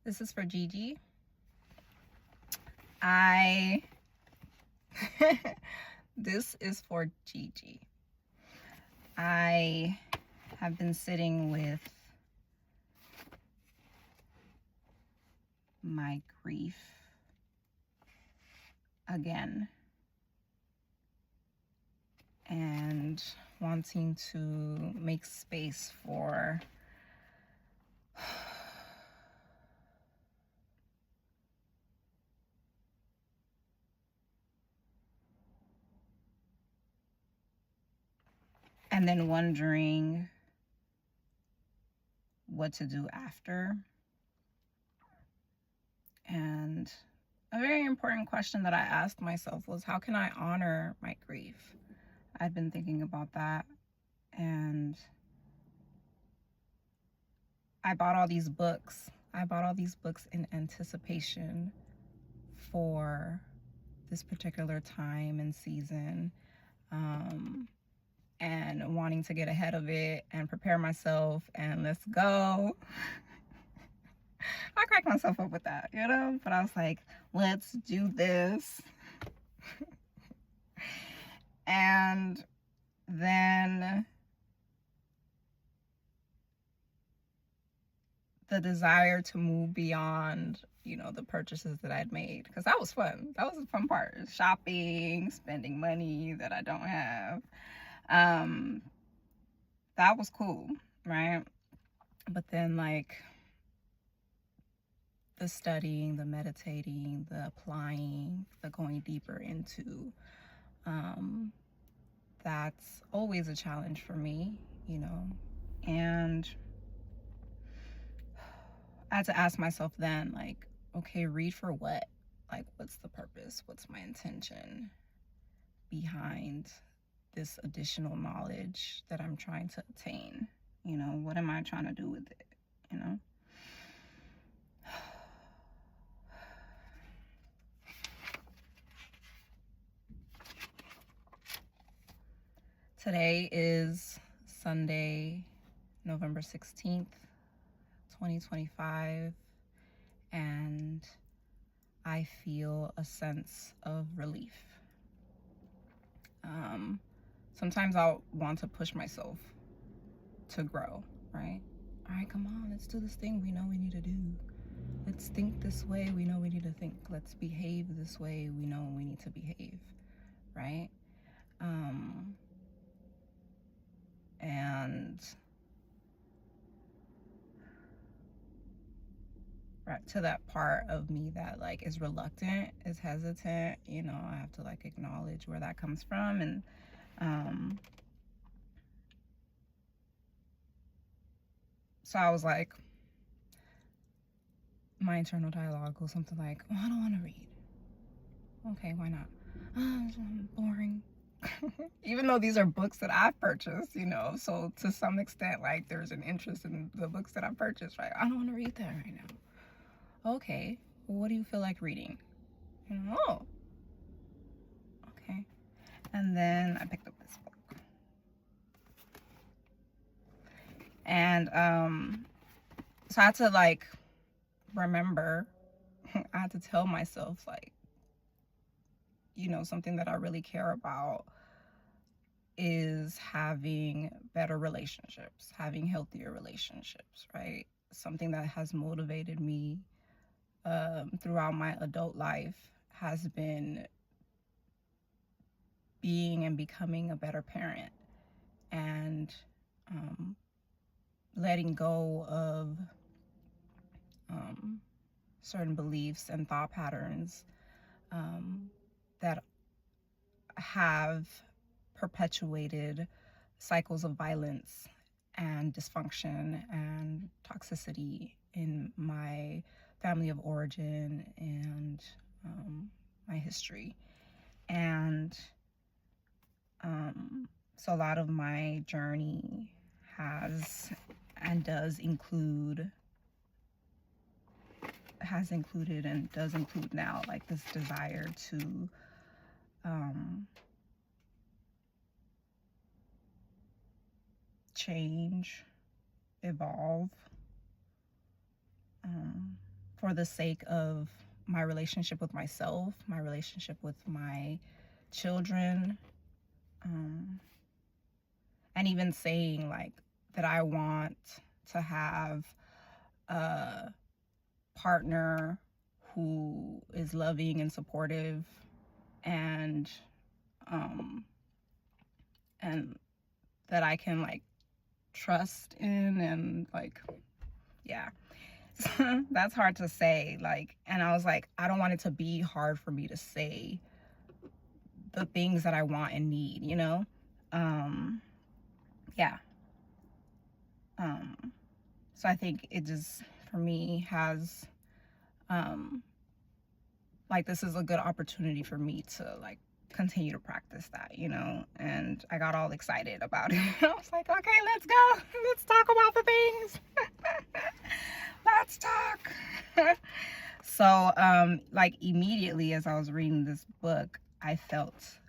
This is for Gigi. This is for Gigi. I have been sitting with my grief again and wanting to make space for and then wondering what to do after. And a very important question that I asked myself was, how can I honor my grief? I'd been thinking about that, and I bought all these books. I bought all these books in anticipation for this particular time and season, and wanting to get ahead of it and prepare myself and let's go. I cracked myself up with that, but I was like, let's do this. And then the desire to move beyond, the purchases that I'd made, because that was fun. That was the fun part. Shopping, spending money that I don't have. That was cool, right? But then the studying, the meditating, the applying, the going deeper into, that's always a challenge for me, and I had to ask myself then, okay, read for what? What's the purpose? What's my intention behind this additional knowledge that I'm trying to attain? What am I trying to do with it? Today is Sunday, November 16th, 2025, and I feel a sense of relief. Sometimes I'll want to push myself to grow, right? All right, come on, let's do this thing we know we need to do. Let's think this way we know we need to think. Let's behave this way we know we need to behave, right? And right to that part of me that is reluctant, is hesitant, I have to acknowledge where that comes from. And so I was like, my internal dialogue goes something like, oh, I don't want to read. Okay, why not? Oh, it's boring. Even though these are books that I've purchased, so to some extent, there's an interest in the books that I've purchased, right? I don't want to read that right now. Okay, well, what do you feel like reading? Oh, okay. And then I picked up this book. And so I had to remember, I had to tell myself something that I really care about is having better relationships, having healthier relationships, right? Something that has motivated me throughout my adult life has been being and becoming a better parent, and letting go of certain beliefs and thought patterns that have perpetuated cycles of violence and dysfunction and toxicity in my family of origin and my history. And so a lot of my journey has and does include and does include now this desire to change, evolve, for the sake of my relationship with myself, my relationship with my children, and even saying like that I want to have a partner who is loving and supportive, and um and that I can like trust in, and like, yeah. That's hard to say, like, and I was like, I don't want it to be hard for me to say the things that I want and need, you know. Yeah. So I think it just, for me, has like, this is a good opportunity for me to like continue to practice that, you know. And I got all excited about it. I was like, okay, let's go, let's talk about the things. Let's talk. So like, immediately as I was reading this book, I felt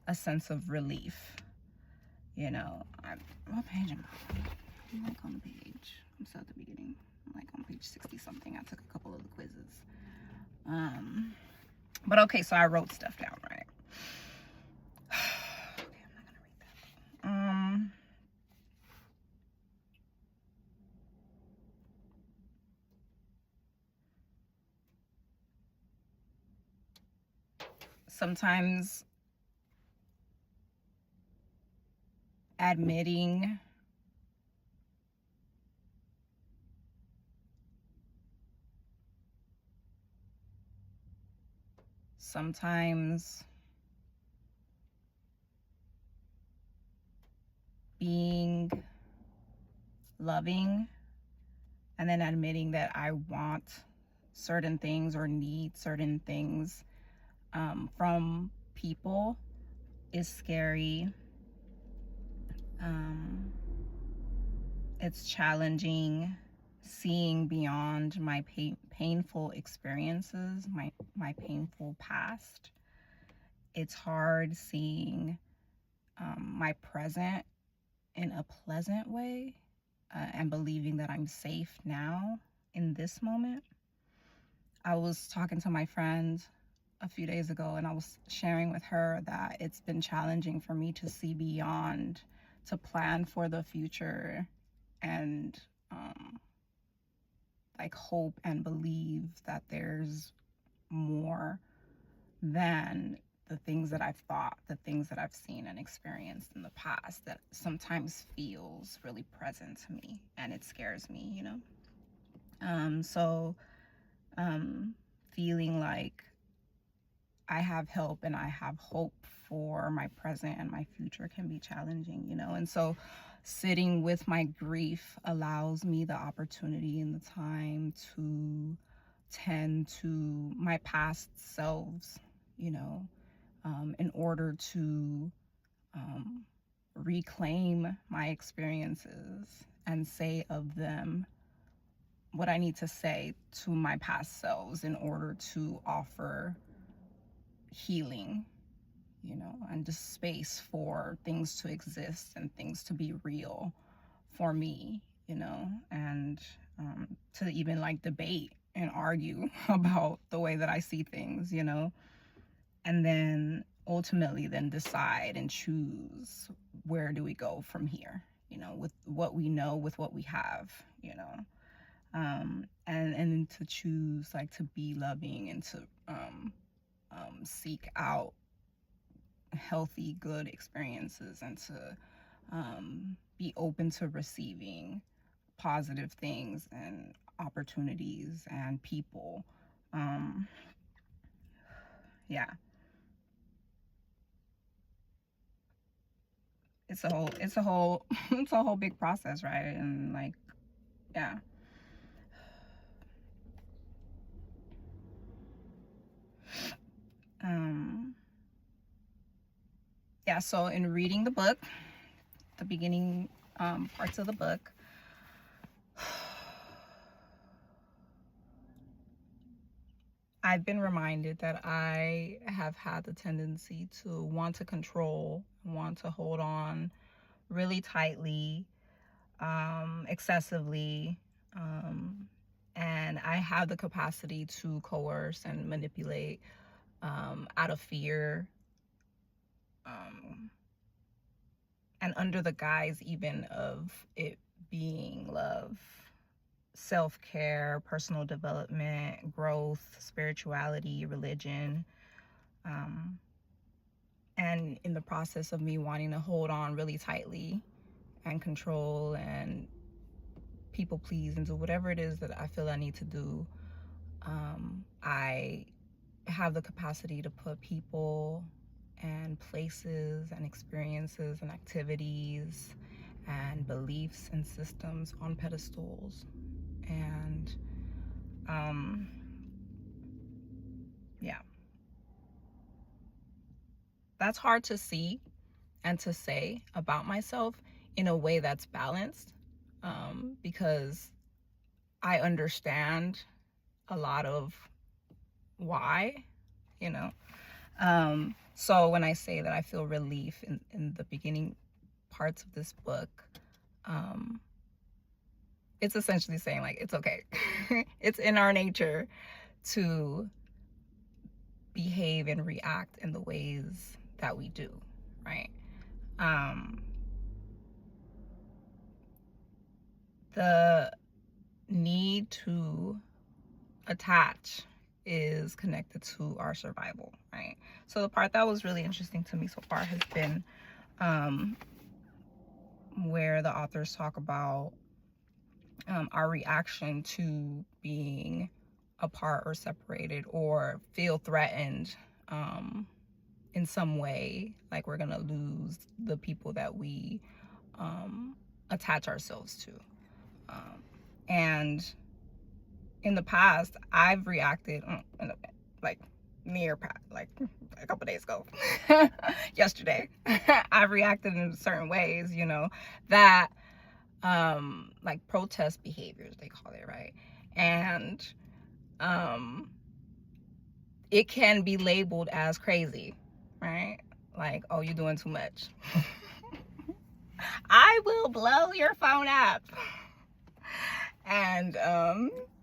a sense of relief, you know. What page am I? I'm like on the page, I'm still at the beginning. I'm like on page 60 something. I took a couple of the quizzes. But okay, so I wrote stuff down, right? Okay, I'm not gonna read that. Sometimes admitting sometimes being loving, and then admitting that I want certain things or need certain things from people is scary. It's challenging seeing beyond my painful experiences, my painful past. It's hard seeing my present in a pleasant way, and believing that I'm safe now in this moment. I was talking to my friend a few days ago, and I was sharing with her that it's been challenging for me to see beyond, to plan for the future, and like hope and believe that there's more than the things that I've thought, the things that I've seen and experienced in the past, that sometimes feels really present to me, and it scares me, you know. So feeling like I have help and I have hope for my present and my future can be challenging, you know. And so sitting with my grief allows me the opportunity and the time to tend to my past selves, you know, in order to reclaim my experiences and say of them what I need to say to my past selves in order to offer healing, you know, and just space for things to exist and things to be real for me, you know, and to even like debate and argue about the way that I see things, you know, and then ultimately then decide and choose where do we go from here, you know, with what we know, with what we have, you know. And to choose like to be loving and to seek out healthy, good experiences, and to be open to receiving positive things and opportunities and people. Yeah, it's a whole it's a whole big process, right? And like, yeah. Yeah, so in reading the book, the beginning parts of the book, I've been reminded that I have had the tendency to want to control, want to hold on really tightly, excessively, And I have the capacity to coerce and manipulate out of fear, um, and under the guise even of it being love, self-care, personal development, growth, spirituality, religion. Um, and in the process of me wanting to hold on really tightly and control and people please and do whatever it is that I feel I need to do, I have the capacity to put people and places and experiences and activities and beliefs and systems on pedestals. And yeah, that's hard to see and to say about myself in a way that's balanced, because I understand a lot of why, you know. So when I say that I feel relief in the beginning parts of this book, um, it's essentially saying like, it's okay. It's in our nature to behave and react in the ways that we do, right? The need to attach is connected to our survival, right? So the part that was really interesting to me so far has been where the authors talk about our reaction to being apart or separated or feel threatened in some way, like we're gonna lose the people that we attach ourselves to. And in the past, I've reacted like like a couple days ago, yesterday, I've reacted in certain ways, you know, that like protest behaviors, they call it, right? And it can be labeled as crazy, right? Like, oh, you're doing too much. I will blow your phone up. And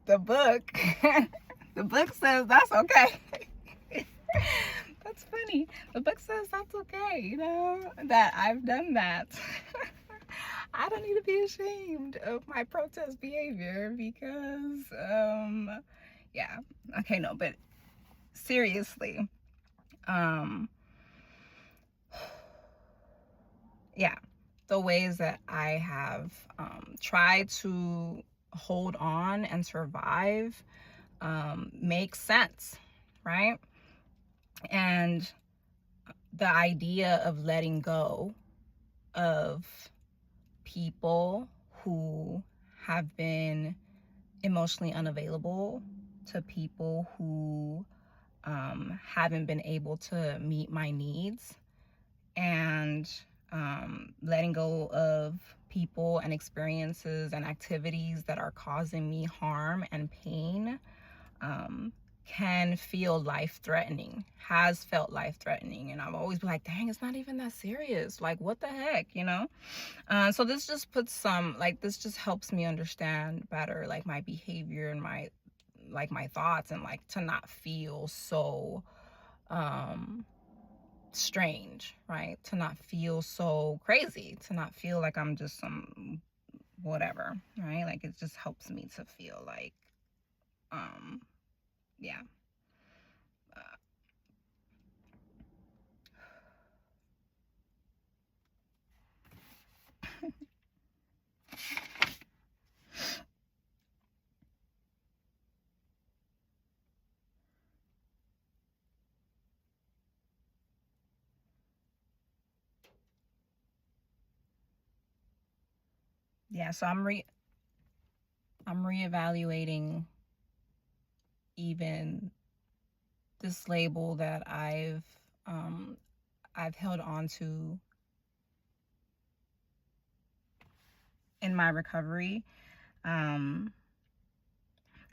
the book the book says that's okay. That's funny. The book says that's okay, you know, that I've done that. I don't need to be ashamed of my protest behavior because yeah, okay, no, but seriously, yeah, the ways that I have tried to hold on and survive make sense, right? And the idea of letting go of people who have been emotionally unavailable, to people who haven't been able to meet my needs, and letting go of people and experiences and activities that are causing me harm and pain can feel life-threatening, has felt life-threatening. And I've always been like, dang, it's not even that serious. Like, what the heck, you know? So this just puts some, like, this just helps me understand better, like, my behavior and my thoughts, and like to not feel so strange, right? To not feel so crazy, to not feel like I'm just some whatever, right? Like, it just helps me to feel like yeah. Yeah, so I'm reevaluating even this label that I've held on to in my recovery. I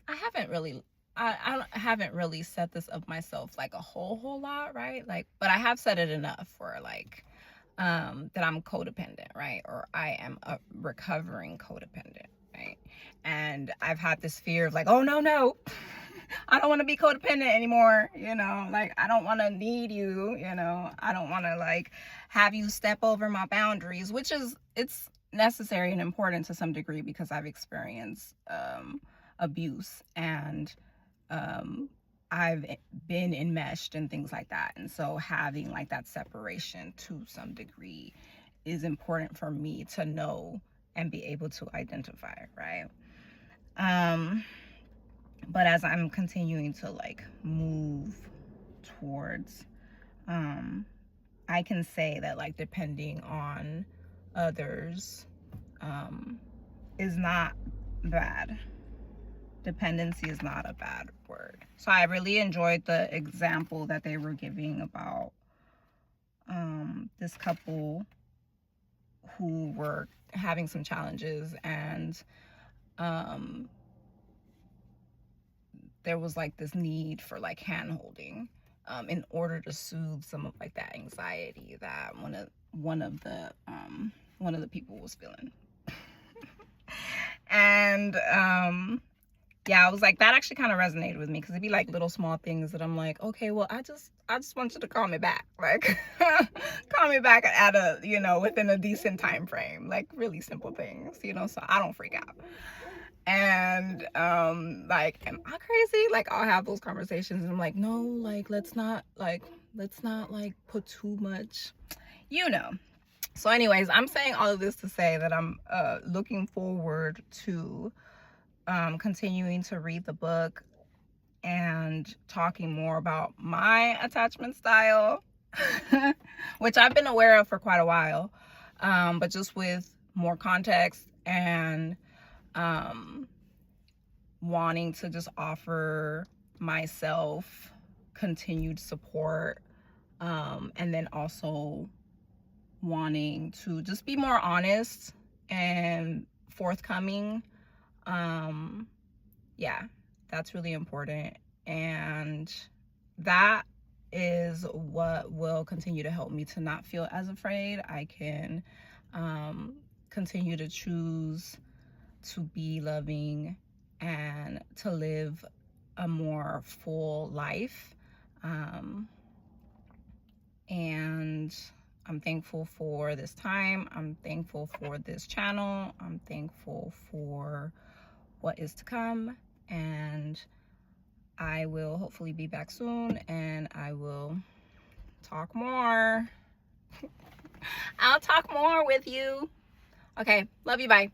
haven't really I haven't really set this up myself like a whole lot, right? Like, but I have said it enough for like that I'm codependent, right? Or I am a recovering codependent. right? And I've had this fear of like, oh no, I don't want to be codependent anymore, you know, like I don't want to need you, you know, I don't want to like have you step over my boundaries, which is, it's necessary and important to some degree because I've experienced abuse, and I've been enmeshed and things like that. And so having like that separation to some degree is important for me to know and be able to identify, right? But as I'm continuing to like move towards, I can say that like depending on others is not bad. Dependency is not a bad word. So I really enjoyed the example that they were giving about this couple who were having some challenges, and there was like this need for like hand holding in order to soothe some of like that anxiety that one of the people was feeling. And yeah, I was like, that actually kind of resonated with me, because it'd be like little small things that I'm like, okay, well, I just want you to call me back, like call me back at a, you know, within a decent time frame, like really simple things, you know, so I don't freak out. And like, am I crazy? Like, I'll have those conversations and I'm like, no, like let's not put too much, you know. So anyways, I'm saying all of this to say that I'm looking forward to continuing to read the book and talking more about my attachment style, which I've been aware of for quite a while, but just with more context, and wanting to just offer myself continued support, and then also wanting to just be more honest and forthcoming. Yeah, that's really important, and that is what will continue to help me to not feel as afraid. I can continue to choose to be loving and to live a more full life. And I'm thankful for this time. I'm thankful for this channel. I'm thankful for what is to come, and I will hopefully be back soon, and I will talk more. I'll talk more with you. Okay, love you, bye.